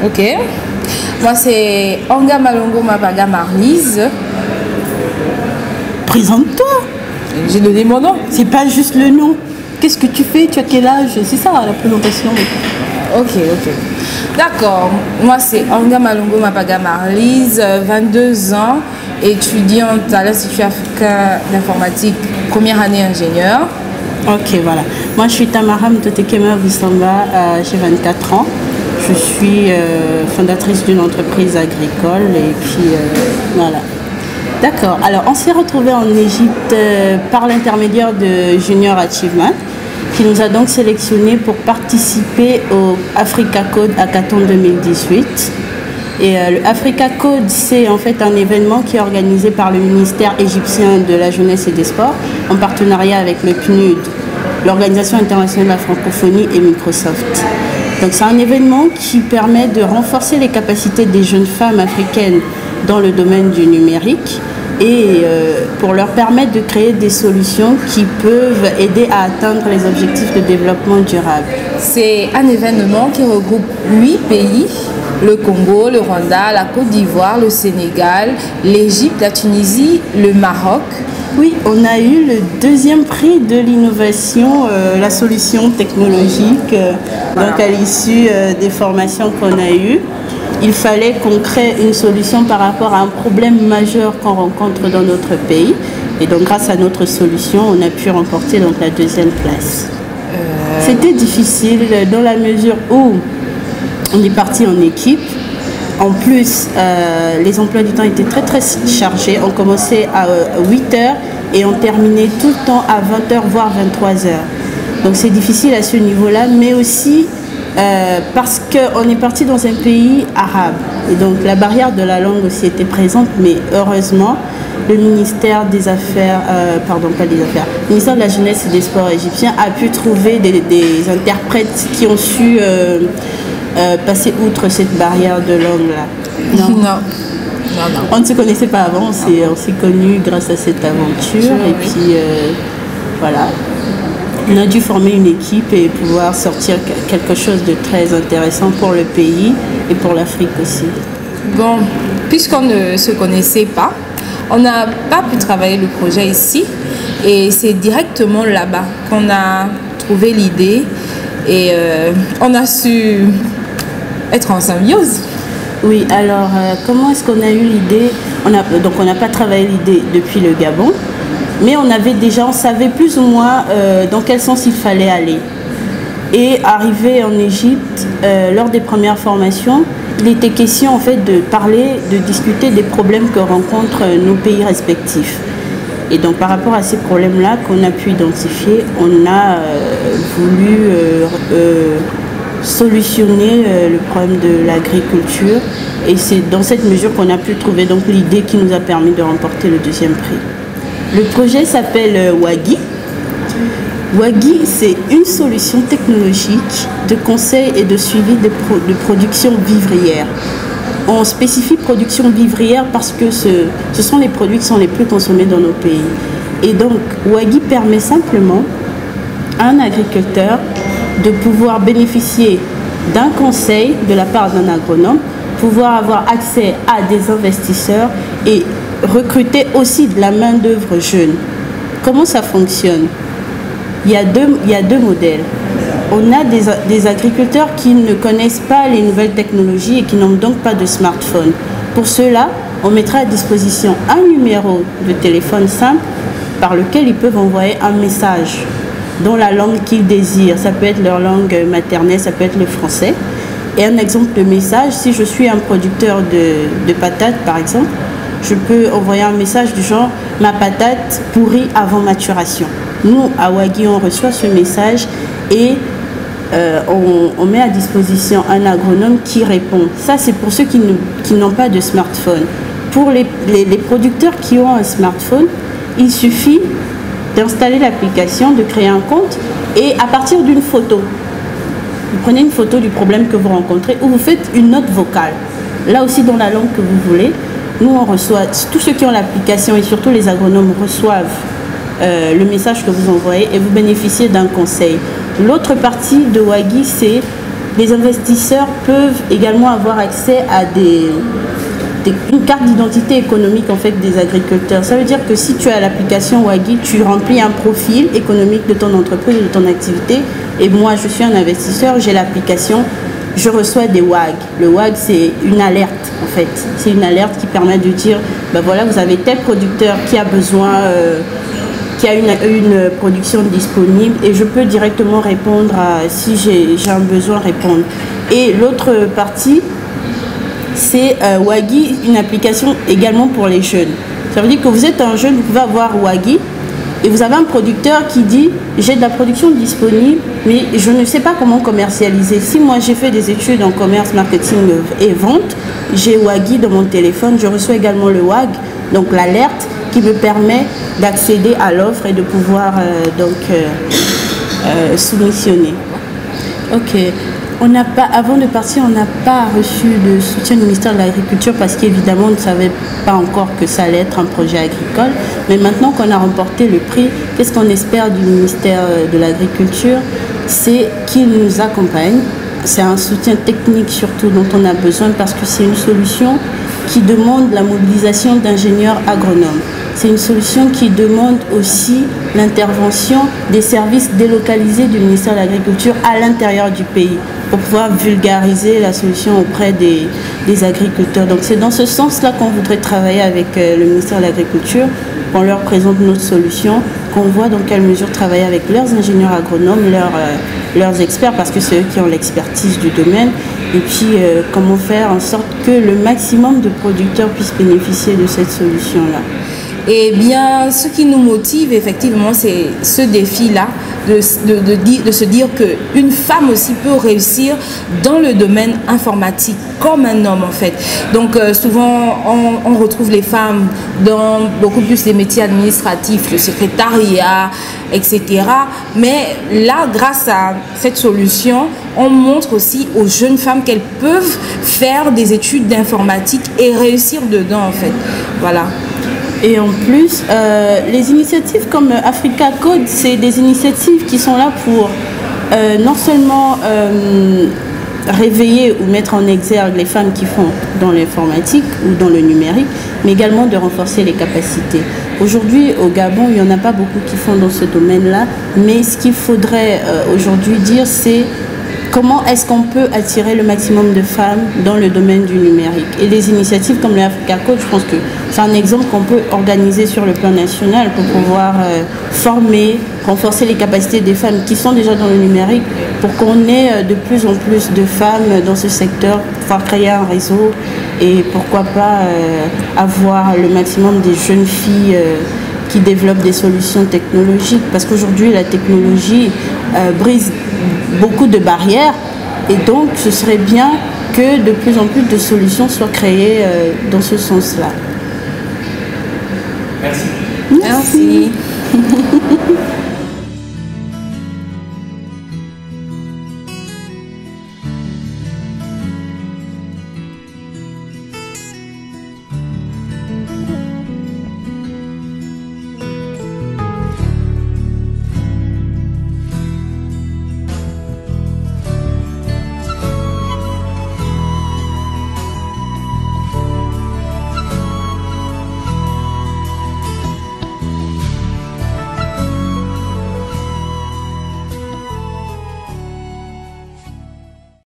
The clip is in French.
Ok. Moi, c'est Anga Malongo Mapaga Marlise. Présente-toi. J'ai donné mon nom. C'est pas juste le nom. Qu'est-ce que tu fais? Tu as quel âge? C'est ça la présentation. Ok. D'accord. Moi, c'est Anga Malongo Mapaga Marlise, 22 ans, étudiante à l'Institut africain d'informatique, première année ingénieur. Ok, voilà. Moi, je suis Tamara Mtotekema Vissamba, j'ai 24 ans. Je suis fondatrice d'une entreprise agricole et puis voilà. D'accord. Alors, on s'est retrouvés en Égypte par l'intermédiaire de Junior Achievement, qui nous a donc sélectionnés pour participer au Africa Code Hackathon 2018. Et le Africa Code, c'est en fait un événement qui est organisé par le ministère égyptien de la Jeunesse et des Sports, en partenariat avec le PNUD, l'Organisation internationale de la francophonie et Microsoft. Donc c'est un événement qui permet de renforcer les capacités des jeunes femmes africaines dans le domaine du numérique et pour leur permettre de créer des solutions qui peuvent aider à atteindre les objectifs de développement durable. C'est un événement qui regroupe 8 pays, le Congo, le Rwanda, la Côte d'Ivoire, le Sénégal, l'Égypte, la Tunisie, le Maroc. Oui, on a eu le deuxième prix de l'innovation, la solution technologique, donc à l'issue des formations qu'on a eues. Il fallait qu'on crée une solution par rapport à un problème majeur qu'on rencontre dans notre pays. Et donc grâce à notre solution, on a pu remporter donc la deuxième place. C'était difficile dans la mesure où on est parti en équipe. En plus, les emplois du temps étaient très chargés. On commençait à 8h et on terminait tout le temps à 20h, voire 23h. Donc c'est difficile à ce niveau-là, mais aussi parce qu'on est parti dans un pays arabe. Et donc la barrière de la langue aussi était présente, mais heureusement, le ministère des Affaires, le ministère de la Jeunesse et des Sports égyptien a pu trouver des interprètes qui ont su passer outre cette barrière de langue-là. Non. On ne se connaissait pas avant, on s'est connus grâce à cette aventure. Et puis voilà, on a dû former une équipe et pouvoir sortir quelque chose de très intéressant pour le pays et pour l'Afrique aussi. Bon, puisqu'on ne se connaissait pas, on n'a pas pu travailler le projet ici et c'est directement là-bas qu'on a trouvé l'idée et on a su être en symbiose. Oui, alors comment est-ce qu'on a eu l'idée? Donc on n'a pas travaillé l'idée depuis le Gabon, mais on savait plus ou moins dans quel sens il fallait aller. Et arrivé en Égypte, lors des premières formations, il était question en fait de discuter des problèmes que rencontrent nos pays respectifs. Et donc par rapport à ces problèmes-là qu'on a pu identifier, on a voulu solutionner le problème de l'agriculture. Et c'est dans cette mesure qu'on a pu trouver donc l'idée qui nous a permis de remporter le deuxième prix. Le projet s'appelle Wagi. Wagi, c'est une solution technologique de conseil et de suivi de production vivrière. On spécifie production vivrière parce que ce sont les produits qui sont les plus consommés dans nos pays. Et donc, Wagi permet simplement à un agriculteur de pouvoir bénéficier d'un conseil de la part d'un agronome, pouvoir avoir accès à des investisseurs et recruter aussi de la main-d'œuvre jeune. Comment ça fonctionne? Il y a deux modèles. On a des agriculteurs qui ne connaissent pas les nouvelles technologies et qui n'ont donc pas de smartphone. Pour cela, on mettra à disposition un numéro de téléphone simple par lequel ils peuvent envoyer un message dans la langue qu'ils désirent. Ça peut être leur langue maternelle, ça peut être le français. Et un exemple de message, si je suis un producteur de patates par exemple, je peux envoyer un message du genre « ma patate pourrit avant maturation ». Nous, à Wagi, on reçoit ce message et on met à disposition un agronome qui répond. Ça, c'est pour ceux qui n'ont pas de smartphone. Pour les producteurs qui ont un smartphone, il suffit d'installer l'application, de créer un compte et à partir d'une photo, vous prenez une photo du problème que vous rencontrez ou vous faites une note vocale. Là aussi, dans la langue que vous voulez, nous, on reçoit, tous ceux qui ont l'application et surtout les agronomes reçoivent le message que vous envoyez et vous bénéficiez d'un conseil. L'autre partie de Wagi, c'est les investisseurs peuvent également avoir accès à une carte d'identité économique en fait des agriculteurs. Ça veut dire que si tu as l'application Wagi, tu remplis un profil économique de ton entreprise, de ton activité. Et moi, je suis un investisseur, j'ai l'application, je reçois des WAG. Le WAG, c'est une alerte en fait. C'est une alerte qui permet de dire, ben voilà, vous avez tel producteur qui a besoin, qui a une production disponible et je peux directement répondre si j'ai un besoin, répondre. Et l'autre partie, c'est Wagi, une application également pour les jeunes. Ça veut dire que vous êtes un jeune, vous pouvez avoir Wagi et vous avez un producteur qui dit j'ai de la production disponible mais je ne sais pas comment commercialiser. Si moi j'ai fait des études en commerce, marketing et vente, j'ai Wagi dans mon téléphone, je reçois également le WAG, donc l'alerte qui me permet d'accéder à l'offre et de pouvoir soumissionner. Ok. Avant de partir, on n'a pas reçu de soutien du ministère de l'Agriculture parce qu'évidemment, on ne savait pas encore que ça allait être un projet agricole. Mais maintenant qu'on a remporté le prix, qu'est-ce qu'on espère du ministère de l'Agriculture? C'est qu'il nous accompagne. C'est un soutien technique surtout dont on a besoin parce que c'est une solution qui demande la mobilisation d'ingénieurs agronomes. C'est une solution qui demande aussi l'intervention des services délocalisés du ministère de l'Agriculture à l'intérieur du pays pour pouvoir vulgariser la solution auprès des agriculteurs. Donc c'est dans ce sens-là qu'on voudrait travailler avec le ministère de l'Agriculture, qu'on leur présente notre solution, qu'on voit dans quelle mesure travailler avec leurs ingénieurs agronomes, leurs experts, parce que c'est eux qui ont l'expertise du domaine, et puis comment faire en sorte que le maximum de producteurs puissent bénéficier de cette solution-là. Eh bien, ce qui nous motive effectivement, c'est ce défi-là, de se dire qu'une femme aussi peut réussir dans le domaine informatique, comme un homme en fait. Donc souvent, on retrouve les femmes dans beaucoup plus les métiers administratifs, le secrétariat, etc. Mais là, grâce à cette solution, on montre aussi aux jeunes femmes qu'elles peuvent faire des études d'informatique et réussir dedans en fait. Voilà. Et en plus, les initiatives comme Africa Code, c'est des initiatives qui sont là pour non seulement réveiller ou mettre en exergue les femmes qui font dans l'informatique ou dans le numérique, mais également de renforcer les capacités. Aujourd'hui, au Gabon, il n'y en a pas beaucoup qui font dans ce domaine-là, mais ce qu'il faudrait aujourd'hui dire, c'est comment est-ce qu'on peut attirer le maximum de femmes dans le domaine du numérique. Et les initiatives comme l'Africa Code, je pense que c'est un exemple qu'on peut organiser sur le plan national pour pouvoir former, renforcer les capacités des femmes qui sont déjà dans le numérique pour qu'on ait de plus en plus de femmes dans ce secteur, pouvoir créer un réseau et pourquoi pas avoir le maximum des jeunes filles qui développent des solutions technologiques. Parce qu'aujourd'hui, la technologie brise beaucoup de barrières et donc ce serait bien que de plus en plus de solutions soient créées dans ce sens-là. Merci. Merci.